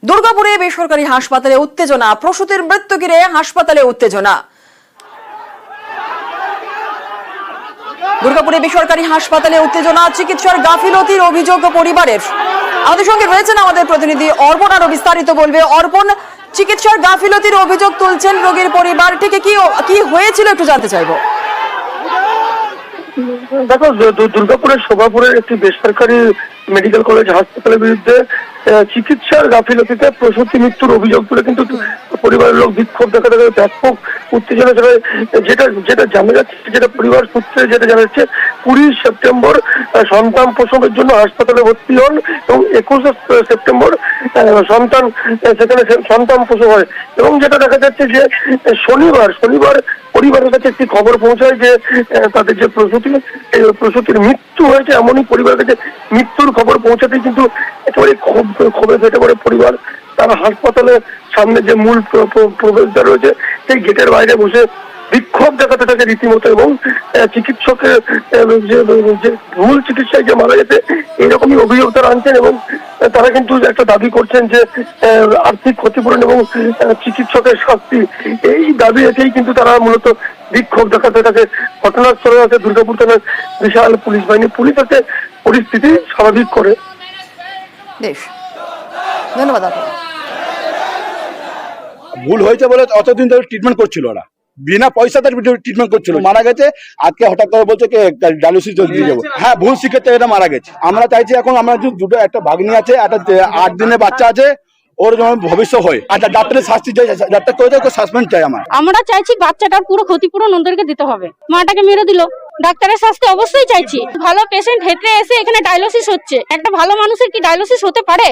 দুর্গাপুরে বেসরকারি হাসপাতালে উত্তেজনা, প্রসূতির মৃত্যু ঘিরে হাসপাতালে উত্তেজনা। দুর্গাপুরে বেসরকারি হাসপাতালে উত্তেজনা, চিকিৎসার গাফিলতির অভিযোগ পরিবারের। আমাদের সঙ্গে রয়েছেন আমাদের প্রতিনিধি অর্পণ, আরো বিস্তারিত বলবে। অর্পণ, চিকিৎসার গাফিলতির অভিযোগ তুলছেন রোগীর পরিবার, ঠিক কি হয়েছিল একটু জানতে চাইবো। দেখো, দুর্গাপুরের শোভাপুরের একটি বেসরকারি মেডিকেল কলেজ হাসপাতালের বিরুদ্ধে চিকিৎসার গাফিলতিতে প্রসূতি মৃত্যুর অভিযোগ তুলে কিন্তু পরিবারের লোক বিক্ষোভ দেখাতে ব্যাপক উত্তেজনা চলে। যেটা জানা যাচ্ছে, যেটা পরিবার সূত্রে যেটা জানা যাচ্ছে, 20 সেপ্টেম্বর সন্তান প্রসবের জন্য হাসপাতালে ভর্তি হন এবং 21 সেপ্টেম্বর সেখানে সন্তান প্রসব হয়। এবং যেটা দেখা যাচ্ছে যে শনিবার পরিবারের কাছে একটি খবর পৌঁছায় যে তাদের যে প্রসূতির মৃত্যু হয়েছে। এমনই পরিবারের কাছে মৃত্যুর খবর পৌঁছাতেই কিন্তু একেবারে ক্ষোভে ফেটে পড়ে পরিবার। তারা হাসপাতালের সামনে যে মূল প্রবেশদ্বার রয়েছে সেই গেটের বাইরে বসে বিক্ষোভ দেখাতে থাকে রীতিমতো। এবং চিকিৎসকের যে ভুল চিকিৎসায় যে মারা গেছে এইরকমই অভিযোগ তারা আনছেন। এবং তারা কিন্তু একটা দাবি করছেন যে আর্থিক ক্ষতিপূরণ এবং চিকিৎসকের শাস্তি, এই দাবি রেখেই কিন্তু তারা মূলত বিক্ষোভ দেখাতে থাকে। ঘটনাস্থলে আছে দুর্গাপুর থানার বিশাল পুলিশ বাহিনী। পুলিশ আছে পরিস্থিতি স্বাভাবিক করে। ধন্যবাদ। ভুল হয়েছে বলে অতদিন ধরে ট্রিটমেন্ট করছিল, ওরা বিনা পয়সাতে ট্রিটমেন্ট করছিল, মারা গেছে। আজকে হঠাৎ করে বলছে কি ডায়ালিসিস দিয়ে যাবো। হ্যাঁ, ভুল শিখেছে, এটা মারা গেছে। আমরা চাইছি এখন, আমরা দুটো, একটা ভাগ্নি আছে, একটা 8 দিনের বাচ্চা আছে, ওর যেমন ভবিষ্যৎ হয়। আর ডাক্তারের শাস্তি চাই, ডাক্তার করে ওকে সাসপেন্ড চাই। আমরা চাইছি বাচ্চাটার পুরো ক্ষতিপূরণ ওদেরকে দিতে হবে। মাটাকে মেরে দিল, ডাক্তারের শাস্তি অবশ্যই চাইছি। ভালো পেশেন্ট হেঁটে এসে এখানে ডায়ালিসিস হচ্ছে, একটা ভালো মানুষের কি ডায়ালিসিস হতে পারে?